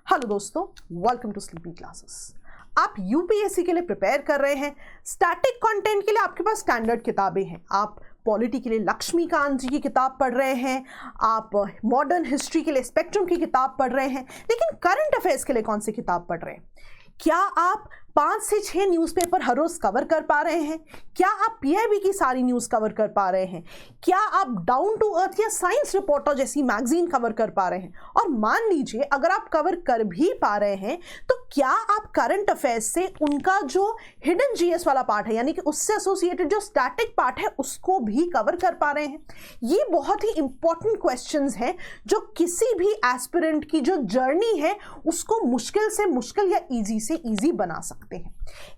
Hello दोस्तों, welcome to sleepy classes. आप UPSC के लिए प्रिपेयर कर रहे हैं। स्टैटिक कंटेंट के लिए आपके पास स्टैंडर्ड किताबें हैं। आप पॉलिटी के लिए लक्ष्मीकांत जी की किताब पढ़ रहे हैं, आप मॉडर्न हिस्ट्री के लिए स्पेक्ट्रम की किताब पढ़ रहे हैं, लेकिन करंट अफेयर्स के लिए कौन सी किताब पढ़ रहे हैं? क्या आप 5 से 6 न्यूज़पेपर हर रोज कवर कर पा रहे हैं? क्या आप पीआईबी की सारी न्यूज़ कवर कर पा रहे हैं? क्या आप डाउन टू अर्थ या साइंस रिपोर्टर जैसी मैगजीन कवर कर पा रहे हैं? और मान लीजिए अगर आप कवर कर भी पा रहे हैं तो क्या आप करंट अफेयर्स से उनका जो हिडन जीएस वाला पार्ट है, यानी कि उससे एसोसिएटेड जो स्टैटिक पार्ट है, उसको भी कवर कर पा रहे हैं? ये बहुत ही इंपॉर्टेंट क्वेश्चंस हैं जो किसी भी एस्पिरेंट की जो जर्नी है उसको मुश्किल से मुश्किल या इजी से इजी बना सकते हैं।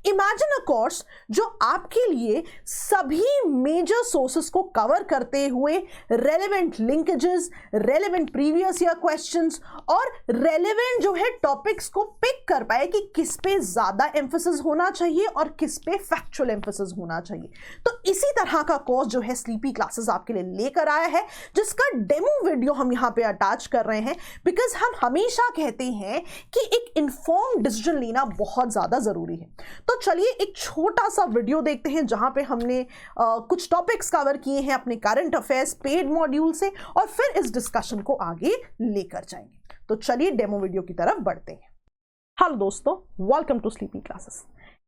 इमेजिन अ कोर्स जो आपके लिए सभी मेजर सोर्सेस को कवर करते हुए relevant linkages, relevant previous year questions और रेलेवेंट जो है टॉपिक्स को पिक कर पाए कि किस पे ज्यादा एम्फेसिस होना चाहिए और किस पे फैक्चुअल एम्फेसिस होना चाहिए। तो इसी तरह का कोर्स जो है स्लीपी क्लासेस आपके लिए लेकर आया है, जिसका डेमो वीडियो हम यहां पे अटैच कर रहे हैं, बिकॉज हम हमेशा कहते हैं कि एक इन्फॉर्म्ड डिसीजन लेना बहुत ज्यादा जरूरी है। तो चलिए एक छोटा सा वीडियो देखते हैं जहां पे हमने कुछ टॉपिक्स कवर किए हैं अपने करंट अफेयर्स पेड मॉड्यूल से, और फिर इस डिस्कशन को आगे लेकर जाएंगे। तो चलिए डेमो वीडियो की तरफ बढ़ते हैं। हेलो दोस्तों, welcome to sleepy classes.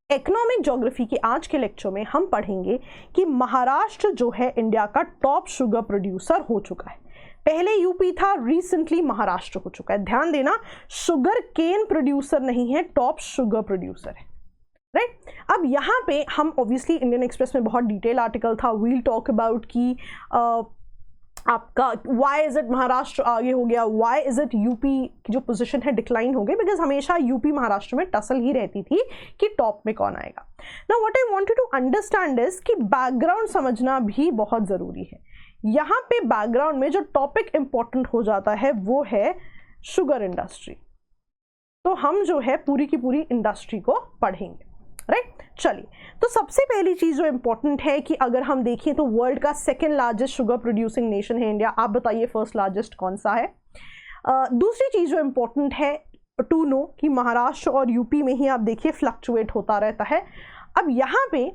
Economic geography के आज के लेक्चर में हम पढ़ेंगे कि महाराष्ट्र जो है इंडिया का टॉप शुगर प्रोड्यूसर हो चुका है। पहले यूपी था, रिसेंटली महाराष्ट्र हो चुका है। ध्यान देना, शुगर केन प्रोड्यूसर नहीं है, टॉप शुगर प्रोड्यूसर है, राइट। अब यहाँ पे हम ऑब्वियसली इंडियन एक्सप्रेस में बहुत डिटेल आर्टिकल था, वील टॉक अबाउट की आपका वाई इज इट महाराष्ट्र आगे हो गया, वाई इज इट यूपी की जो पोजीशन है डिक्लाइन हो गई, बिकॉज हमेशा यूपी महाराष्ट्र में टसल ही रहती थी कि टॉप में कौन आएगा। Now what I wanted to understand is कि बैकग्राउंड समझना भी बहुत जरूरी है। यहाँ पे बैकग्राउंड में जो टॉपिक इंपॉर्टेंट हो जाता है वो है शुगर इंडस्ट्री। तो हम जो है पूरी की पूरी इंडस्ट्री को पढ़ेंगे, राइट। चलिए, तो सबसे पहली चीज जो इंपॉर्टेंट है कि अगर हम देखें तो वर्ल्ड का second largest sugar producing nation है इंडिया। आप बताइए फर्स्ट लार्जेस्ट कौन सा है? दूसरी चीज जो इंपॉर्टेंट है टू नो कि महाराष्ट्र और यूपी में ही आप देखिए फ्लक्चुएट होता रहता है। अब यहाँ पे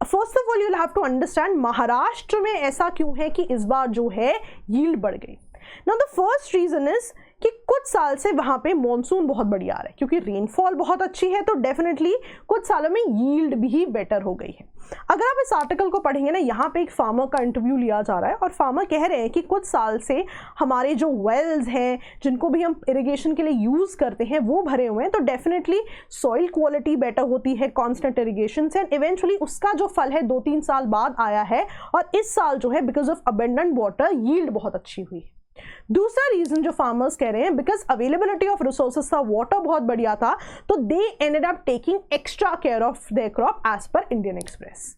first of all you will have to understand Maharashtra में ऐसा क्यों है कि इस बार जो है यील्ड बढ़ गई। Now the first reason is कि कुछ साल से वहां पे मॉनसून बहुत बढ़िया आ रहा है, क्योंकि रेनफॉल बहुत अच्छी है, तो डेफिनेटली कुछ सालों में यील्ड भी बेटर हो गई है। अगर आप इस आर्टिकल को पढ़ेंगे ना, यहाँ पे एक फार्मर का इंटरव्यू लिया जा रहा है और फार्मर कह रहे हैं कि कुछ साल से हमारे जो वेल्स हैं जिनको भी हम इरिगेशन के लिए यूज करते हैं वो भरे हुए हैं, तो डेफिनेटली सॉइल क्वालिटी बेटर होती है कॉन्स्टेंट इरिगेशन से, एंड इवेंचुअली उसका जो फल है 2-3 साल बाद आया है, और इस साल जो है because of abundant water yield बहुत अच्छी हुई है। दूसरा रीजन जो फार्मर्स कह रहे हैं, बिकॉज अवेलेबिलिटी ऑफ रिसोर्सेस था, वाटर बहुत बढ़िया था, तो they ended up taking extra care of their crop as per Indian Express.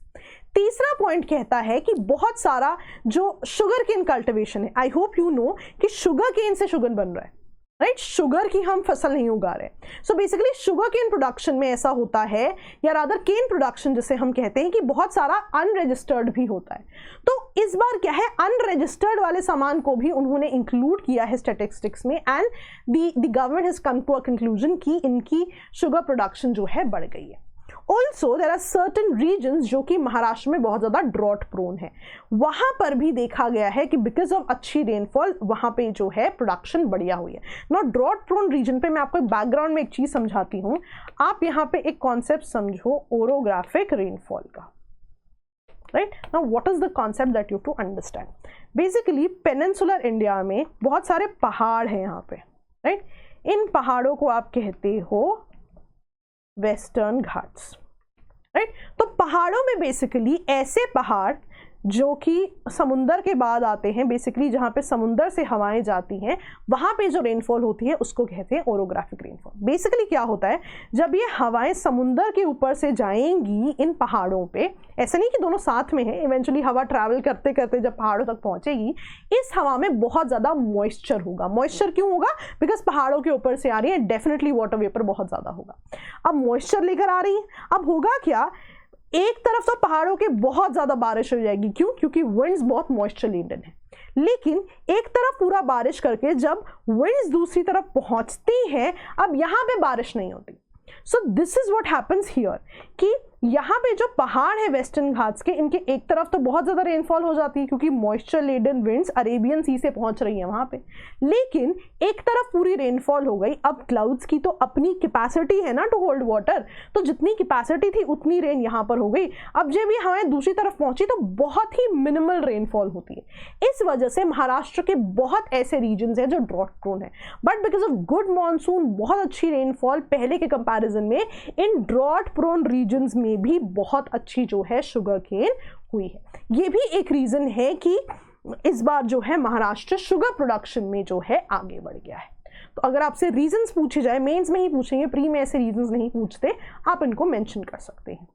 तीसरा पॉइंट कहता है कि बहुत सारा जो शुगर केन कल्टिवेशन है, आई होप यू नो कि शुगर केन से शुगर बन रहा है, राइट। शुगर की हम फसल नहीं उगा रहे। So basically sugar cane production में ऐसा होता है, या रादर केन प्रोडक्शन जिसे हम कहते हैं, कि बहुत सारा अनरजिस्टर्ड भी होता है। तो इस बार क्या है, अनरजिस्टर्ड वाले सामान को भी उन्होंने इंक्लूड किया है स्टैटिस्टिक्स में, and the government has come to a conclusion कि इनकी शुगर प्रोडक्शन जो है बढ़ गई है। Also there are certain reasons जो कि महाराष्ट्र में बहुत ज़्यादा ड्रॉट प्रोन है, वहाँ पर भी देखा गया है कि बिकॉज ऑफ अच्छी रेनफॉल वहाँ पे जो है प्रोडक्शन बढ़िया हुई है। नॉट ड्रॉट प्रोन रीजन पे मैं आपको बैकग्राउंड में एक चीज़ समझाती हूँ। आप यहाँ पे एक कॉन्सेप्ट समझो ओरोग्राफिक रेनफॉल का, right. Now what is the concept that you to understand. Basically peninsular India में बहुत सारे पहाड़ हैं यहाँ पे, राइट। इन पहाड़ों को आप कहते हो वेस्टर्न घाट्स, राइट। तो पहाड़ों में बेसिकली ऐसे पहाड़ जो कि समुंदर के बाद आते हैं, बेसिकली जहाँ पे समुंदर से हवाएं जाती हैं, वहाँ पे जो रेनफॉल होती है उसको कहते हैं ओरोग्राफिक रेनफॉल। बेसिकली क्या होता है, जब ये हवाएं समुंदर के ऊपर से जाएंगी इन पहाड़ों पे, ऐसा नहीं कि दोनों साथ में है, इवेंचुअली हवा ट्रैवल करते करते जब पहाड़ों तक पहुंचेगी, इस हवा में बहुत ज़्यादा मॉइस्चर होगा। मॉइस्चर क्यों होगा? बिकॉज पहाड़ों के ऊपर से आ रही है, डेफिनेटली वाटर वेपर बहुत ज़्यादा होगा। अब मॉइस्चर लेकर आ रही है, अब होगा क्या, एक तरफ तो पहाड़ों के बहुत ज्यादा बारिश हो जाएगी। क्यों? क्योंकि विंड्स बहुत मॉइस्चर लेडन है, लेकिन एक तरफ पूरा बारिश करके जब विंड्स दूसरी तरफ पहुंचती हैं, अब यहां पे बारिश नहीं होती। So this is what happens here कि यहाँ पे जो पहाड़ है वेस्टर्न घाट्स के, इनके एक तरफ तो बहुत ज़्यादा रेनफॉल हो जाती है क्योंकि मॉइस्चर लेडन विंड्स अरेबियन सी से पहुंच रही है वहाँ पे, लेकिन एक तरफ पूरी रेनफॉल हो गई। अब क्लाउड्स की तो अपनी कैपेसिटी है ना टू होल्ड वाटर, तो जितनी कैपेसिटी थी उतनी रेन यहाँ पर हो गई। अब जब ये हमें दूसरी तरफ पहुंची तो बहुत ही मिनिमल रेनफॉल होती है। इस वजह से महाराष्ट्र के बहुत ऐसे रीजन्स हैं जो ड्रॉट प्रोन है, but because of good monsoon, बहुत अच्छी रेनफॉल पहले के कंपैरिजन में, इन ड्रॉट प्रोन रीजन्स में भी बहुत अच्छी जो है शुगर केन हुई है। ये भी एक रीजन है कि इस बार जो है महाराष्ट्र शुगर प्रोडक्शन में जो है आगे बढ़ गया है। तो अगर आपसे रीजंस पूछे जाए, मेंस में ही पूछेंगे, प्री में ऐसे रीजंस नहीं पूछते, आप इनको मेंशन कर सकते हैं।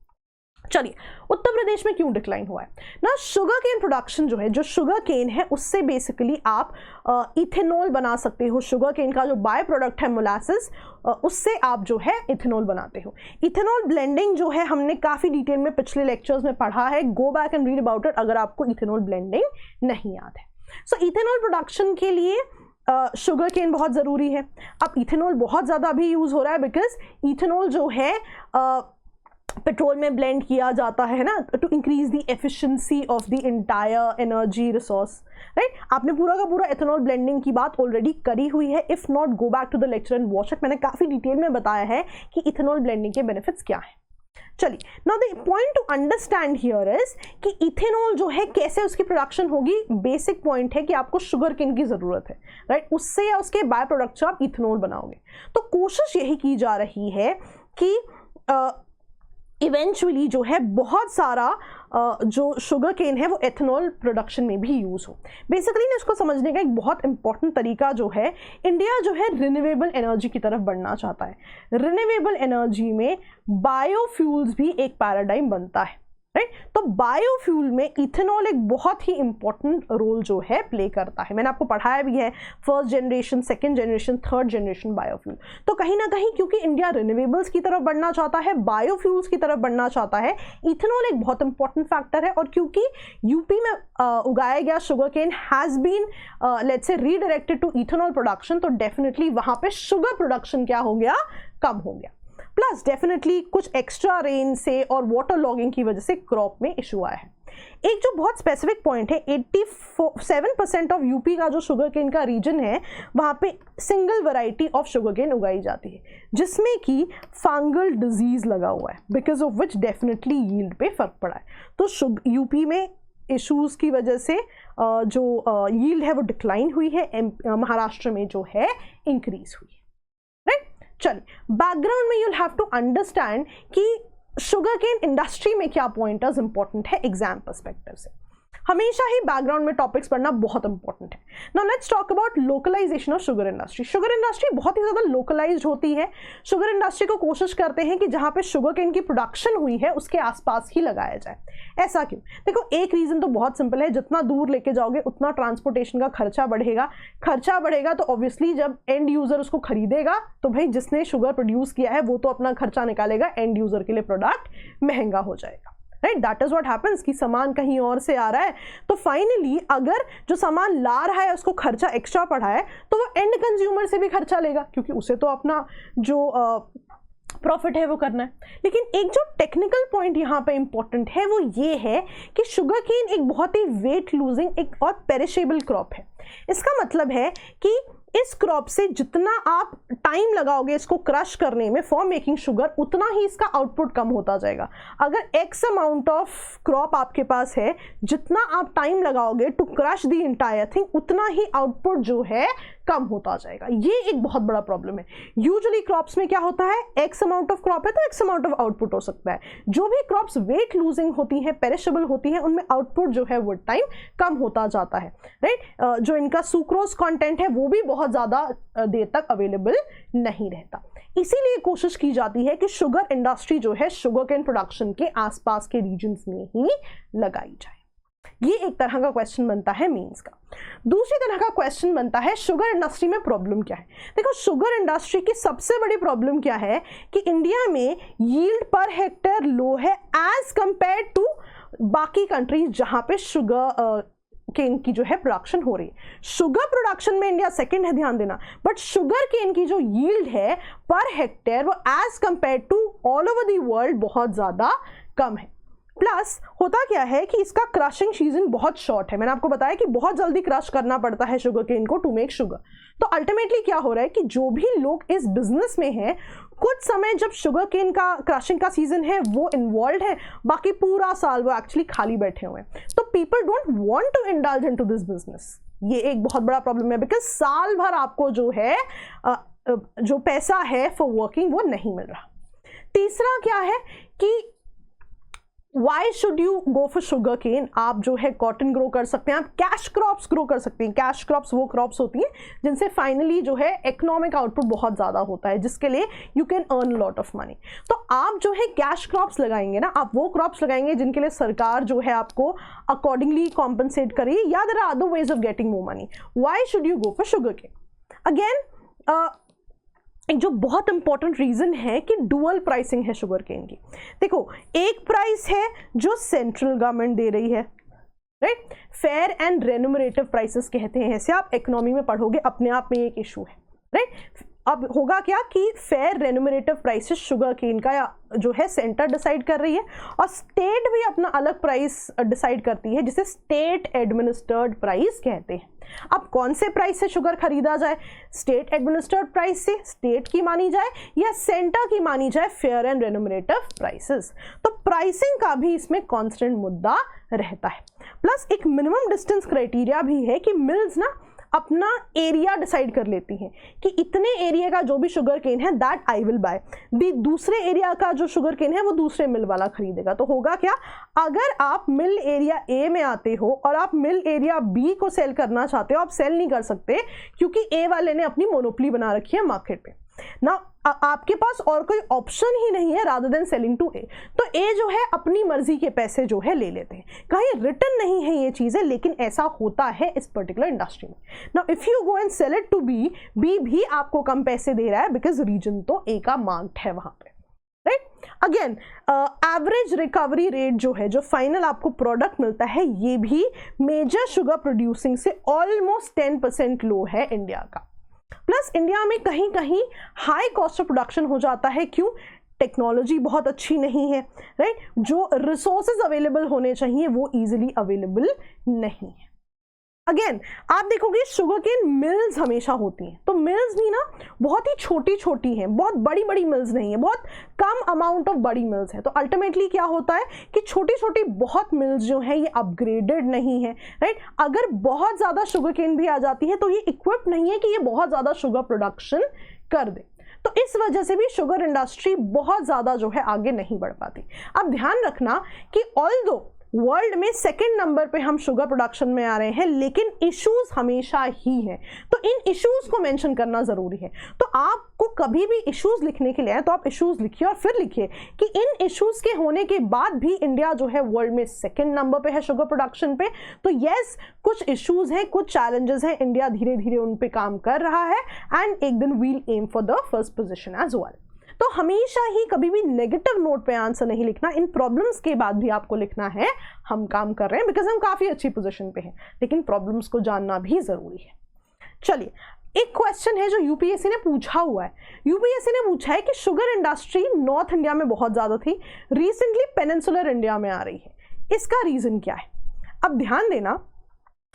चलिए, उत्तर प्रदेश में क्यों डिक्लाइन हुआ है ना? शुगर केन प्रोडक्शन जो है, जो शुगर केन है उससे बेसिकली आप इथेनॉल बना सकते हो। शुगर केन का जो बाय प्रोडक्ट है मोलासेस, उससे आप जो है इथेनॉल बनाते हो। इथेनॉल ब्लेंडिंग जो है हमने काफ़ी डिटेल में पिछले लेक्चर्स में पढ़ा है, go back and read about it अगर आपको इथेनॉल ब्लेंडिंग नहीं याद है। सो इथेनॉल प्रोडक्शन के लिए शुगर केन बहुत ज़रूरी है। अब इथेनॉल बहुत ज़्यादा अभी यूज़ हो रहा है बिकॉज इथेनॉल जो है पेट्रोल में ब्लेंड किया जाता है ना, to increase the efficiency of the entire energy resource, right. आपने पूरा का पूरा एथेनॉल ब्लेंडिंग की बात ऑलरेडी करी हुई है। If not, go back to the lecture and watch it. मैंने काफ़ी डिटेल में बताया है कि इथेनॉल ब्लेंडिंग के बेनिफिट्स क्या है। चलिए, now the point two understand here is कि इथेनॉल जो है कैसे उसकी प्रोडक्शन होगी। बेसिक पॉइंट है कि आपको शुगर केन की जरूरत है, राइट। उससे या उसके बाय प्रोडक्ट से आप इथेनॉल बनाओगे। तो कोशिश यही की जा रही है कि इवेंचुअली जो है बहुत सारा जो शुगर केन है वो एथेनॉल प्रोडक्शन में भी यूज़ हो। बेसिकली ना, इसको समझने का एक बहुत इंपॉर्टेंट तरीका जो है, इंडिया जो है रिन्यूएबल एनर्जी की तरफ बढ़ना चाहता है। रिन्यूएबल एनर्जी में बायोफ्यूल्स भी एक पैराडाइम बनता है, राइट। तो बायोफ्यूल में इथेनॉल एक बहुत ही इंपॉर्टेंट रोल जो है प्ले करता है। मैंने आपको पढ़ाया भी है, first generation, second generation, third generation biofuel. तो कहीं ना कहीं क्योंकि इंडिया रिन्यूएबल्स की तरफ बढ़ना चाहता है, बायोफ्यूल्स की तरफ बढ़ना चाहता है, इथेनॉल एक बहुत इंपॉर्टेंट फैक्टर है। और क्योंकि यूपी में उगाया गया sugar cane has been let's say redirected to ethanol production, तो डेफिनेटली वहाँ पे शुगर प्रोडक्शन क्या हो गया, कम हो गया। प्लस डेफिनेटली कुछ एक्स्ट्रा रेन से और वाटर लॉगिंग की वजह से क्रॉप में इशू आया है। एक जो बहुत स्पेसिफिक पॉइंट है, 87% ऑफ यूपी का जो शुगर केन का रीजन है, वहाँ पे single variety of sugar cane उगाई जाती है जिसमें कि फंगल डिजीज लगा हुआ है, because of which definitely yield पे फर्क पड़ा है। तो यूपी में इश्यूज की वजह से जो यील्ड है वो डिक्लाइन हुई है, महाराष्ट्र में जो है इंक्रीज हुई है, राइट। चलिए, बैकग्राउंड में यूल हैव टू अंडरस्टैंड कि शुगर केन इंडस्ट्री में क्या पॉइंटर्स इंपॉर्टेंट है एग्जाम पर्सपेक्टिव से। हमेशा ही बैकग्राउंड में टॉपिक्स पढ़ना बहुत इंपॉर्टेंट है। Now let's talk about localization of sugar industry. Sugar industry बहुत ही ज़्यादा लोकलाइज्ड होती है। शुगर इंडस्ट्री को कोशिश करते हैं कि जहाँ पे शुगर केन की प्रोडक्शन हुई है उसके आसपास ही लगाया जाए। ऐसा क्यों? देखो, एक रीज़न तो बहुत सिंपल है, जितना दूर लेके जाओगे उतना ट्रांसपोर्टेशन का खर्चा बढ़ेगा। खर्चा बढ़ेगा तो ऑब्वियसली जब एंड यूज़र उसको खरीदेगा तो भाई जिसने शुगर प्रोड्यूस किया है वो तो अपना खर्चा निकालेगा, एंड यूज़र के लिए प्रोडक्ट महंगा हो जाएगा, right. That is what happens कि सामान कहीं और से आ रहा है, तो फाइनली अगर जो सामान ला रहा है उसको खर्चा एक्स्ट्रा पड़ा है तो वो एंड कंज्यूमर से भी खर्चा लेगा, क्योंकि उसे तो अपना जो प्रॉफिट है वो करना है। लेकिन एक जो टेक्निकल पॉइंट यहाँ पे इंपॉर्टेंट है वो ये है कि शुगर केन एक बहुत ही वेट लूजिंग एक और पेरिशेबल क्रॉप है। इसका मतलब है कि इस क्रॉप से जितना आप टाइम लगाओगे इसको क्रश करने में फॉर मेकिंग शुगर, उतना ही इसका आउटपुट कम होता जाएगा। अगर एक्स अमाउंट ऑफ क्रॉप आपके पास है, जितना आप टाइम लगाओगे to crush the entire thing, उतना ही आउटपुट जो है कम होता जाएगा। ये एक बहुत बड़ा प्रॉब्लम है। यूजुअली क्रॉप्स में क्या होता है, एक्स अमाउंट ऑफ क्रॉप है तो एक्स अमाउंट ऑफ आउटपुट हो सकता है। जो भी क्रॉप्स वेट लूजिंग होती हैं, पेरिशेबल होती हैं, उनमें आउटपुट जो है वो टाइम कम होता जाता है, राइट। जो इनका सुक्रोज कंटेंट है वो भी बहुत ज़्यादा देर तक अवेलेबल नहीं रहता। इसीलिए कोशिश की जाती है कि शुगर इंडस्ट्री जो है शुगर केन प्रोडक्शन के आसपास के रीजन्स में ही लगाई जाए। ये एक तरह का क्वेश्चन बनता है मेंस का। दूसरी तरह का क्वेश्चन बनता है शुगर इंडस्ट्री में प्रॉब्लम क्या है। देखो, शुगर इंडस्ट्री की सबसे बड़ी प्रॉब्लम क्या है कि इंडिया में यील्ड पर हेक्टेयर लो है एज कंपेयर टू बाकी कंट्रीज जहां पे शुगर केन की जो है प्रोडक्शन हो रही है। शुगर प्रोडक्शन में इंडिया सेकंड है, ध्यान देना, बट शुगर केन की जो यील्ड है पर हेक्टेयर वो as compare to all over the world बहुत ज्यादा कम है। प्लस होता क्या है कि इसका क्रशिंग सीजन बहुत शॉर्ट है। मैंने आपको बताया कि बहुत जल्दी क्रश करना पड़ता है शुगर केन को टू मेक शुगर। तो अल्टीमेटली क्या हो रहा है कि जो भी लोग इस बिजनेस में हैं, कुछ समय जब शुगर केन का क्रशिंग का सीजन है वो इन्वॉल्व है, बाकी पूरा साल वो एक्चुअली खाली बैठे हुए हैं। तो people don't want to indulge into this business. ये एक बहुत बड़ा प्रॉब्लम है, बिकॉज साल भर आपको जो है जो पैसा है फॉर वर्किंग वो नहीं मिल रहा। तीसरा क्या है कि why should you go for sugar cane? आप जो है कॉटन ग्रो कर सकते हैं, आप कैश क्रॉप्स ग्रो कर सकते हैं। कैश क्रॉप्स वो क्रॉप्स होती हैं जिनसे फाइनली जो है इकोनॉमिक आउटपुट बहुत ज़्यादा होता है, जिसके लिए you can earn lot of money. तो आप जो है कैश क्रॉप्स लगाएंगे ना, आप वो क्रॉप्स लगाएंगे जिनके लिए सरकार जो है आपको अकॉर्डिंगली कॉम्पनसेट करेगी, या there are other ways of getting more money. Why should you go for sugar cane? Again एक जो बहुत इंपॉर्टेंट रीजन है कि डुअल प्राइसिंग है शुगर केन की। देखो, एक प्राइस है जो सेंट्रल गवर्नमेंट दे रही है, राइट, फेयर एंड रेन्यूमरेटिव प्राइसेस कहते हैं, ऐसे आप इकोनॉमी में पढ़ोगे, अपने आप में एक इशू है, राइट। अब होगा क्या कि फेयर रेन्यूमरेटिव प्राइसेस शुगर केन का जो है सेंटर डिसाइड कर रही है, और स्टेट भी अपना अलग प्राइस डिसाइड करती है, जिसे स्टेट एडमिनिस्टर्ड प्राइस कहते हैं। अब कौन से प्राइस से शुगर खरीदा जाए? स्टेट एडमिनिस्टर्ड प्राइस से, स्टेट की मानी जाए, या सेंटर की मानी जाए, फेयर एंड रेन्यूमरेटिव प्राइसेस। तो प्राइसिंग का भी इसमें कांस्टेंट मुद्दा रहता है। प्लस एक मिनिमम डिस्टेंस क्राइटेरिया भी है कि मिल्स ना अपना एरिया डिसाइड कर लेती हैं कि इतने एरिया का जो भी शुगर केन है दैट आई विल बाय, दूसरे एरिया का जो शुगर केन है वो दूसरे मिल वाला खरीदेगा। तो होगा क्या, अगर आप मिल एरिया ए में आते हो और आप मिल एरिया बी को सेल करना चाहते हो, आप सेल नहीं कर सकते क्योंकि ए वाले ने अपनी मोनोपोली बना रखी है मार्केट पे ना। आपके पास और कोई ऑप्शन ही नहीं है रादर देन सेलिंग टू ए। तो ए जो है अपनी मर्जी के पैसे जो है ले लेते हैं। कहीं रिटर्न नहीं है ये चीजें, लेकिन ऐसा होता है इस पर्टिकुलर इंडस्ट्री में। Now if you go and sell it to B, B भी आपको कम पैसे दे रहा है बिकॉज रीजन तो ए का मार्क्ड है वहां पे, right. Again average recovery rate जो है, जो फाइनल आपको प्रोडक्ट मिलता है, ये भी मेजर शुगर प्रोड्यूसिंग से ऑलमोस्ट 10% लो है इंडिया का। प्लस इंडिया में कहीं कहीं हाई कॉस्ट ऑफ प्रोडक्शन हो जाता है। क्यों? टेक्नोलॉजी बहुत अच्छी नहीं है, राइट। जो रिसोर्सेज अवेलेबल होने चाहिए वो इजीली अवेलेबल नहीं है। अगेन आप देखोगे शुगर केन मिल्स हमेशा होती हैं, तो मिल्स भी ना बहुत ही छोटी छोटी हैं, बहुत बड़ी बड़ी मिल्स नहीं है, बहुत कम अमाउंट ऑफ बड़ी मिल्स है। तो अल्टीमेटली क्या होता है कि छोटी छोटी बहुत मिल्स जो है ये अपग्रेडेड नहीं है, राइट। अगर बहुत ज़्यादा शुगर केन भी आ जाती है तो ये इक्विप्ड नहीं है कि ये बहुत ज़्यादा शुगर प्रोडक्शन कर दे। तो इस वजह से भी शुगर इंडस्ट्री बहुत ज़्यादा जो है आगे नहीं बढ़ पाती। अब ध्यान रखना कि ऑल्दो वर्ल्ड में सेकंड नंबर पे हम शुगर प्रोडक्शन में आ रहे हैं, लेकिन इश्यूज हमेशा ही हैं। तो इन इश्यूज को मेंशन करना जरूरी है। तो आपको कभी भी इश्यूज लिखने के लिए आए तो आप इश्यूज लिखिए और फिर लिखिए कि इन इश्यूज के होने के बाद भी इंडिया जो है वर्ल्ड में सेकंड नंबर पे है शुगर प्रोडक्शन पे। तो यस, कुछ इश्यूज हैं, कुछ चैलेंजेस हैं, इंडिया धीरे धीरे उन पे काम कर रहा है, एंड एक दिन we'll aim for the first position as well. तो हमेशा ही कभी भी नेगेटिव नोट पे आंसर नहीं लिखना। इन प्रॉब्लम्स के बाद भी आपको लिखना है हम काम कर रहे हैं बिकॉज हम काफी अच्छी पोजीशन पे हैं, लेकिन प्रॉब्लम्स को जानना भी जरूरी है। चलिए, एक क्वेश्चन है जो यूपीएससी ने पूछा हुआ है। यूपीएससी ने पूछा है कि शुगर इंडस्ट्री नॉर्थ इंडिया में बहुत ज्यादा थी, रिसेंटली पेनिनसुलर इंडिया में आ रही है, इसका रीजन क्या है? अब ध्यान देना,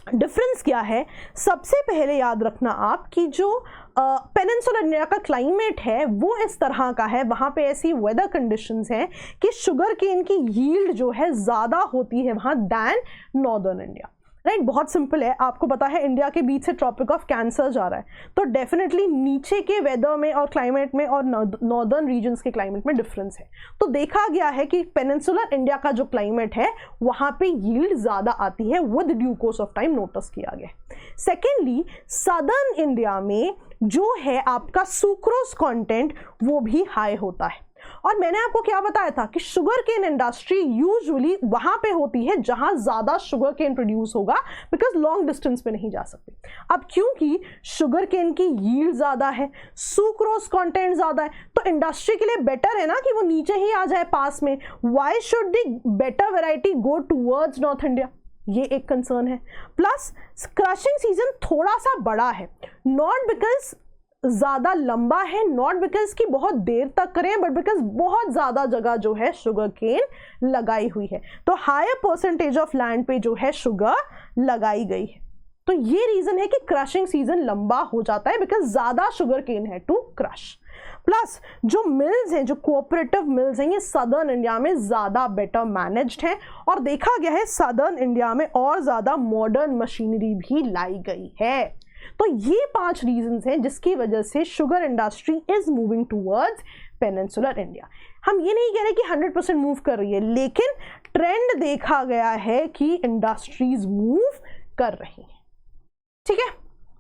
डिफरेंस क्या है। सबसे पहले याद रखना आप कि जो पेनिनसुलर इंडिया का क्लाइमेट है वो इस तरह का है, वहाँ पे ऐसी वेदर कंडीशंस हैं कि शुगर केन की यील्ड जो है ज़्यादा होती है वहाँ दैन नॉर्दर्न इंडिया, राइट। बहुत सिंपल है, आपको पता है इंडिया के बीच से ट्रॉपिक ऑफ कैंसर जा रहा है, तो डेफिनेटली नीचे के वेदर में और क्लाइमेट में और नॉर्दर्न रीजन्स के क्लाइमेट में डिफरेंस है। तो देखा गया है कि पेनिनसुलर इंडिया का जो क्लाइमेट है वहाँ पे यील्ड ज़्यादा आती है, with due course of time notice किया गया। सेकेंडली, सदर्न इंडिया में जो है आपका सुक्रोज कंटेंट वो भी हाई होता है, और मैंने आपको क्या बताया था कि शुगर केन इंडस्ट्री यूजुअली वहां पे होती है जहां ज्यादा शुगर केन प्रोड्यूस होगा, बिकॉज लॉन्ग डिस्टेंस पे नहीं जा सकते। अब क्योंकि शुगर केन की यील्ड ज्यादा है, सुक्रोज कंटेंट ज्यादा है, तो इंडस्ट्री के लिए बेटर है ना कि वो नीचे ही आ जाए पास में। Why should the better variety go towards north India? ये एक कंसर्न है। प्लस क्रशिंग सीजन थोड़ा सा बड़ा है, नॉट बिकॉज ज़्यादा लंबा है, नॉट बिकॉज कि बहुत देर तक करें, बट बिकॉज बहुत ज़्यादा जगह जो है शुगर केन लगाई हुई है, तो हायर परसेंटेज ऑफ लैंड पे जो है शुगर लगाई गई है। तो ये रीज़न है कि क्रशिंग सीजन लंबा हो जाता है बिकॉज ज़्यादा शुगर केन है टू क्रश। प्लस जो मिल्स हैं, जो कोऑपरेटिव मिल्स हैं, ये सदर्न इंडिया में ज़्यादा बेटर मैनेज्ड हैं और देखा गया है सदर्न इंडिया में और ज़्यादा मॉडर्न मशीनरी भी लाई गई है। तो ये 5 रीजंस हैं जिसकी वजह से sugar industry is moving towards peninsular India. हम ये नहीं कह रहे कि 100% मूव कर रही है, लेकिन ट्रेंड देखा गया है कि इंडस्ट्रीज मूव कर रही हैं। ठीक है,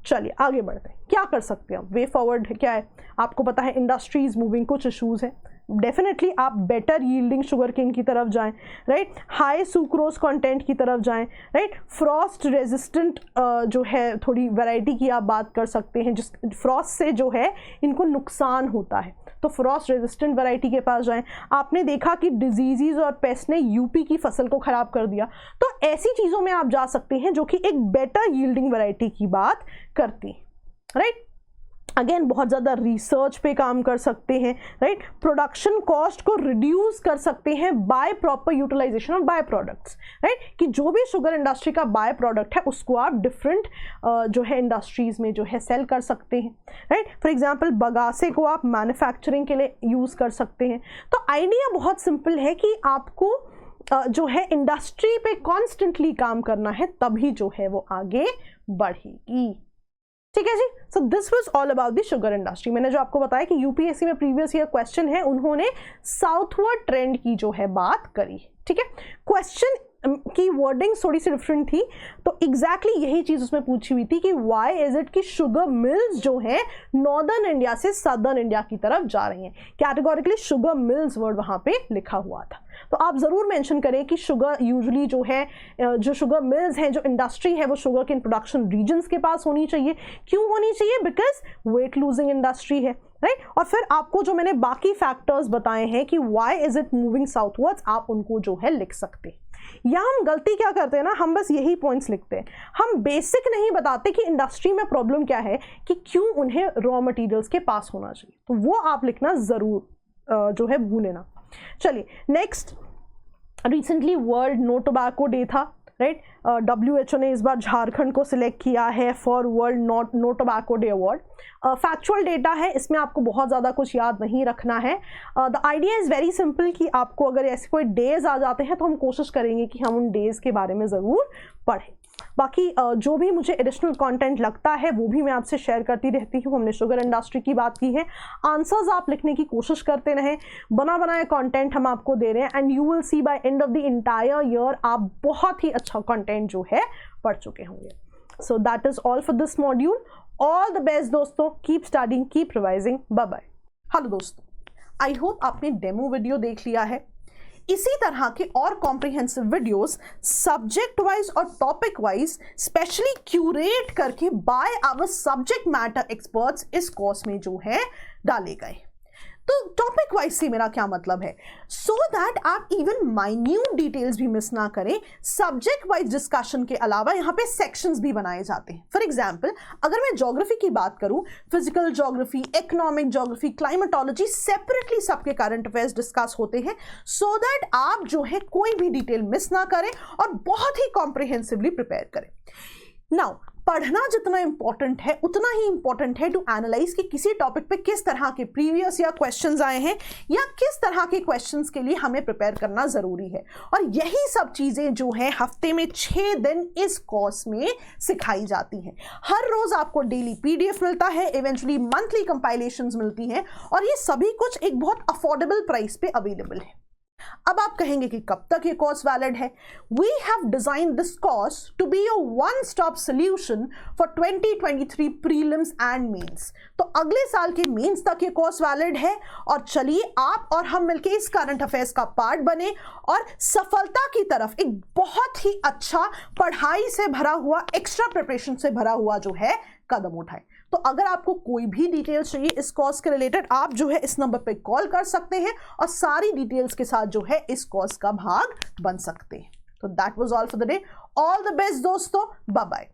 चलिए आगे बढ़ते हैं। क्या कर सकते हैं, वे फॉरवर्ड क्या है? आपको पता है इंडस्ट्रीज मूविंग, कुछ इशूज हैं। डेफिनेटली आप बेटर यील्डिंग शुगर केन की तरफ जाएं, राइट, हाई सुक्रोज कंटेंट की तरफ जाएं, राइट, फ्रॉस्ट रेजिस्टेंट जो है थोड़ी वैरायटी की आप बात कर सकते हैं, जिस फ्रॉस्ट से जो है इनको नुकसान होता है, तो फ्रॉस्ट रेजिस्टेंट वैरायटी के पास जाएं। आपने देखा कि डिजीज़ और पेस्ट ने यूपी की फसल को ख़राब कर दिया, तो ऐसी चीज़ों में आप जा सकते हैं जो कि एक बेटर यील्डिंग वैरायटी की बात करती है, राइट। अगेन बहुत ज़्यादा रिसर्च पे काम कर सकते हैं, राइट, प्रोडक्शन कॉस्ट को रिड्यूस कर सकते हैं by proper utilization of by products, right, कि जो भी शुगर इंडस्ट्री का बाय प्रोडक्ट है उसको आप डिफरेंट जो है इंडस्ट्रीज़ में जो है सेल कर सकते हैं, राइट। फॉर एग्जांपल बगासे को आप मैन्युफैक्चरिंग के लिए यूज़ कर सकते हैं। तो आइडिया बहुत सिंपल है कि आपको जो है इंडस्ट्री पे कॉन्स्टेंटली काम करना है, तभी जो है वो आगे बढ़ेगी। ठीक है जी, so this was all about the sugar industry. मैंने जो आपको बताया कि यूपीएससी में प्रीवियस ईयर क्वेश्चन है, उन्होंने साउथवर्ड ट्रेंड की जो है बात करी। ठीक है, क्वेश्चन की वर्डिंग थोड़ी सी डिफरेंट थी, तो एग्जैक्टली यही चीज उसमें पूछी हुई थी कि व्हाई इज इट कि शुगर मिल्स जो है नॉर्दर्न इंडिया से सदर्न इंडिया की तरफ जा रही हैं। कैटेगोरिकली शुगर मिल्स वर्ड वहां पे लिखा हुआ था, तो आप जरूर मेंशन करें कि शुगर यूजुअली जो है, जो शुगर मिल्स हैं, जो इंडस्ट्री है, वो शुगर के प्रोडक्शन रीजन्स के पास होनी चाहिए। क्यों होनी चाहिए? बिकॉज वेट लूजिंग इंडस्ट्री है, राइट। और फिर आपको जो मैंने बाकी फैक्टर्स बताए हैं कि why is it moving southwards, आप उनको जो है लिख सकते हैं। या हम गलती क्या करते हैं ना, हम बस यही पॉइंट्स लिखते हैं, हम बेसिक नहीं बताते कि इंडस्ट्री में प्रॉब्लम क्या है, कि क्यों उन्हें रॉ मटेरियल्स के पास होना चाहिए, तो वो आप लिखना जरूर जो है भूले ना। चलिए next, recently world no tobacco day था, राइट। WHO ने इस बार झारखंड को सिलेक्ट किया है for world no tobacco day award. Factual data है, इसमें आपको बहुत ज़्यादा कुछ याद नहीं रखना है। The idea is very simple कि आपको अगर ऐसे कोई डेज आ जाते हैं तो हम कोशिश करेंगे कि हम उन डेज़ के बारे में ज़रूर पढ़ें। बाकी जो भी मुझे एडिशनल कंटेंट लगता है वो भी मैं आपसे शेयर करती रहती हूँ। हमने शुगर इंडस्ट्री की बात की है, आंसर्स आप लिखने की कोशिश करते रहें, बना बनाया कंटेंट हम आपको दे रहे हैं, and you will see by end of the entire year आप बहुत ही अच्छा कंटेंट जो है पढ़ चुके होंगे। So that is all for this module. All the best दोस्तों, keep studying, keep revising, bye bye. Hello दोस्तों, आई होप आपने डेमो वीडियो देख लिया है। इसी तरह के और कॉम्प्रिहेंसिव वीडियोस सब्जेक्ट वाइज और टॉपिक वाइज स्पेशली क्यूरेट करके by our subject matter experts इस कोर्स में जो है डाले गए। तो टॉपिक वाइज से मेरा क्या मतलब है, सो दैट आप इवन माइन्यूट डिटेल्स भी मिस ना करें। सब्जेक्ट वाइज डिस्कशन के अलावा यहाँ पे सेक्शंस भी बनाए जाते हैं। फॉर एग्जांपल अगर मैं ज्योग्राफी की बात करूँ, physical geography, economic geography, climatology, separately सबके करंट अफेयर्स डिस्कस होते हैं, सो दैट आप जो है कोई भी डिटेल मिस ना करें और बहुत ही कॉम्प्रिहेंसिवली प्रिपेयर करें। नाउ पढ़ना जितना इंपॉर्टेंट है उतना ही इंपॉर्टेंट है टू एनालाइज कि किसी टॉपिक पे किस तरह के प्रीवियस या क्वेश्चंस आए हैं या किस तरह के क्वेश्चंस के लिए हमें प्रिपेयर करना जरूरी है। और यही सब चीजें जो है हफ्ते में 6 दिन इस कोर्स में सिखाई जाती हैं। हर रोज आपको डेली PDF मिलता है, इवेंचुअली मंथली कंपाइलेशंस मिलती हैं, और ये सभी कुछ एक बहुत अफोर्डेबल प्राइस पे अवेलेबल है। अब आप कहेंगे कि कब तक ये कोर्स वैलिड है? We have design this course to be a one stop solution for 2023 prelims and mains. तो अगले साल के मेंस तक ये कोर्स वैलिड है, और चलिए आप और हम मिलकर इस करंट अफेयर्स का पार्ट बने और सफलता की तरफ एक बहुत ही अच्छा पढ़ाई से भरा हुआ, एक्स्ट्रा प्रिपरेशन से भरा हुआ जो है कदम उठाए। तो अगर आपको कोई भी डिटेल्स चाहिए इस कोर्स के रिलेटेड, आप जो है इस नंबर पे कॉल कर सकते हैं और सारी डिटेल्स के साथ जो है इस कोर्स का भाग बन सकते हैं। तो that was all for the day. All the best दोस्तों, बाय बाय।